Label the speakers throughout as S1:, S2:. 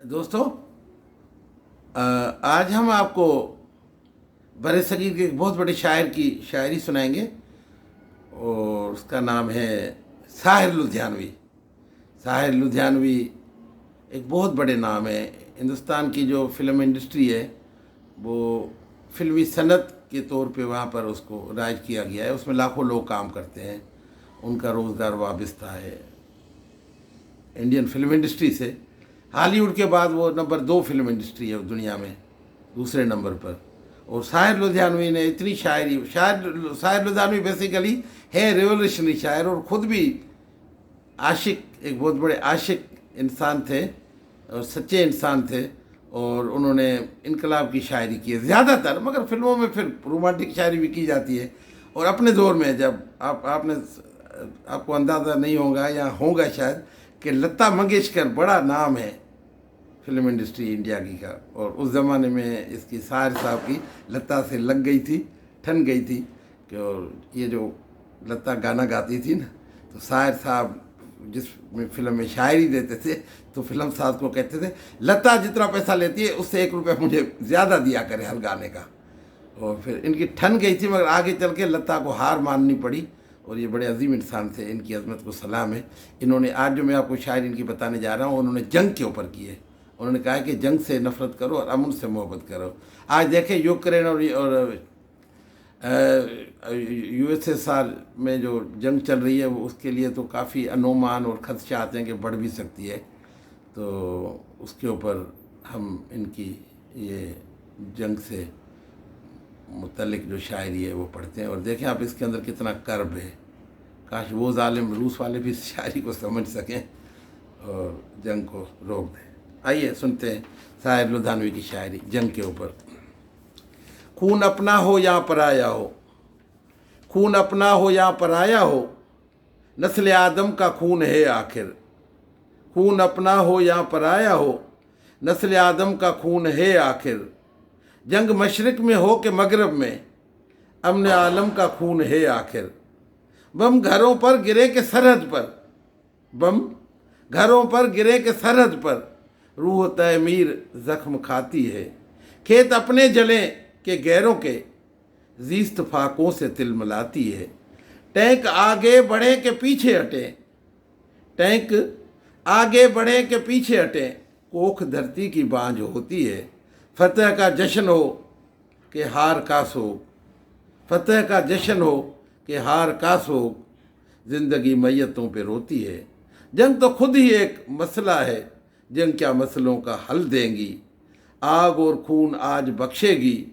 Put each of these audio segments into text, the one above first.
S1: دوستو، آج ہم آپ کو بر صغیر کے ایک بہت بڑے شاعر کی شاعری سنائیں گے، اور اس کا نام ہے ساحر لدھیانوی۔ ساحر لدھیانوی ایک بہت بڑے نام ہے۔ ہندوستان کی جو فلم انڈسٹری ہے وہ فلمی صنعت کے طور پہ وہاں پر اس کو رائج کیا گیا ہے، اس میں لاکھوں لوگ کام کرتے ہیں، ان کا روزگار وابستہ ہے انڈین فلم انڈسٹری سے۔ ہالی ووڈ کے بعد وہ نمبر 2 فلم انڈسٹری ہے دنیا میں، دوسرے نمبر پر۔ اور ساحر لدھیانوی نے اتنی شاعری، ساحر لدھیانوی بیسیکلی ہے ریولیوشنری شاعر، اور خود بھی عاشق، ایک بہت بڑے عاشق انسان تھے اور سچے انسان تھے، اور انہوں نے انقلاب کی شاعری کی ہے زیادہ تر، مگر فلموں میں پھر رومانٹک شاعری بھی کی جاتی ہے۔ اور اپنے دور میں جب آپ کو اندازہ نہیں ہوگا یا ہوگا شاید کہ لتا منگیشکر بڑا نام ہے فلم انڈسٹری انڈیا کی کا، اور اس زمانے میں اس کی ساحر صاحب کی لتا سے لگ گئی تھی، ٹھن گئی تھی کہ، اور یہ جو لتا گانا گاتی تھی نا، تو ساحر صاحب جس میں فلم میں شاعری دیتے تھے تو فلم ساز کو کہتے تھے لتا جتنا پیسہ لیتی ہے اس سے 1 روپیہ مجھے زیادہ دیا کرے ہر گانے کا۔ اور پھر ان کی ٹھن گئی تھی، مگر آگے چل کے لتا کو ہار ماننی پڑی، اور یہ بڑے عظیم انسان تھے، ان کی عظمت کو سلام ہے۔ انہوں نے آج جو میں آپ کو شاعری ان کی بتانے جا رہا ہوں، انہوں نے جنگ کے اوپر کی ہے۔ انہوں نے کہا ہے کہ جنگ سے نفرت کرو اور امن سے محبت کرو۔ آج دیکھیں یوکرین اور یو ایس ایس آر میں جو جنگ چل رہی ہے، وہ اس کے لیے تو کافی انومان اور خدشات ہیں کہ بڑھ بھی سکتی ہے، تو اس کے اوپر ہم ان کی یہ جنگ سے متعلق جو شاعری ہے وہ پڑھتے ہیں، اور دیکھیں آپ اس کے اندر کتنا کرب ہے۔ کاش وہ ظالم روس والے بھی اس شاعری کو سمجھ سکیں اور جنگ کو روک دیں۔ آئیے سنتے ہیں ساحر لدھیانوی کی شاعری جنگ کے اوپر۔ خون اپنا ہو یا پرایا ہو، خون اپنا ہو یا پرایا ہو، نسل آدم کا خون ہے آخر۔ خون اپنا ہو یا پرایا ہو، نسل آدم کا خون ہے آخر۔ جنگ مشرق میں ہو کہ مغرب میں، امن عالم کا خون ہے آخر۔ بم گھروں پر گرے کہ سرحد پر، بم گھروں پر گرے کہ سرحد پر، روح تعمیر زخم کھاتی ہے۔ کھیت اپنے جلیں کہ غیروں کے، زیست فاقوں سے تل ملاتی ہے۔ ٹینک آگے بڑھے کہ پیچھے ہٹیں، ٹینک آگے بڑھے کہ پیچھے ہٹیں، کوکھ دھرتی کی بانجھ ہوتی ہے۔ فتح کا جشن ہو کہ ہار کا سوگ، فتح کا جشن ہو کہ ہار کا سوگ، زندگی میتوں پہ روتی ہے۔ جنگ تو خود ہی ایک مسئلہ ہے، جنگ کیا مسئلوں کا حل دیں گی۔ آگ اور خون آج بخشے گی،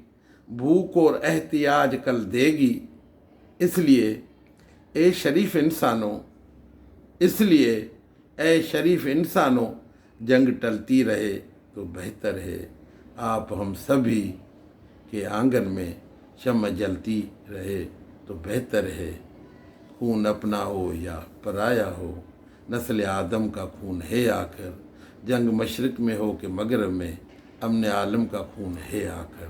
S1: بھوک اور احتیاج کل دے گی۔ اس لیے اے شریف انسانوں، اس لیے اے شریف انسانوں، جنگ ٹلتی رہے تو بہتر ہے۔ آپ ہم سبھی کے آنگن میں شمع جلتی رہے تو بہتر ہے۔ خون اپنا ہو یا پرایا ہو، نسل آدم کا خون ہے آخر۔ جنگ مشرق میں ہو کہ مغرب میں، امن عالم کا خون ہے آخر۔